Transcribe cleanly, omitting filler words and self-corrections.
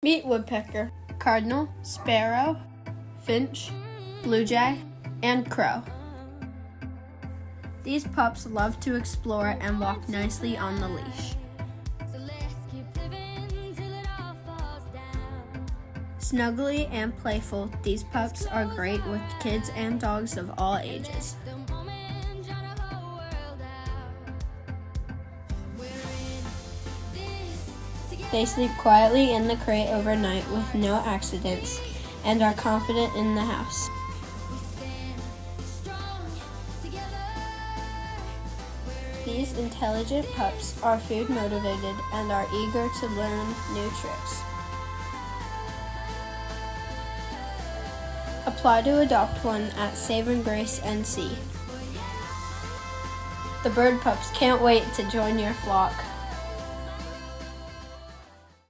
Meet woodpecker, cardinal, sparrow, finch, blue jay, and crow. These pups love to explore and walk nicely on the leash. Snuggly and playful, these pups are great with kids and dogs of all ages. They sleep quietly in the crate overnight with no accidents and are confident in the house. These intelligent pups are food motivated and are eager to learn new tricks. Apply to adopt one at Save & Grace NC. The bird pups can't wait to join your flock.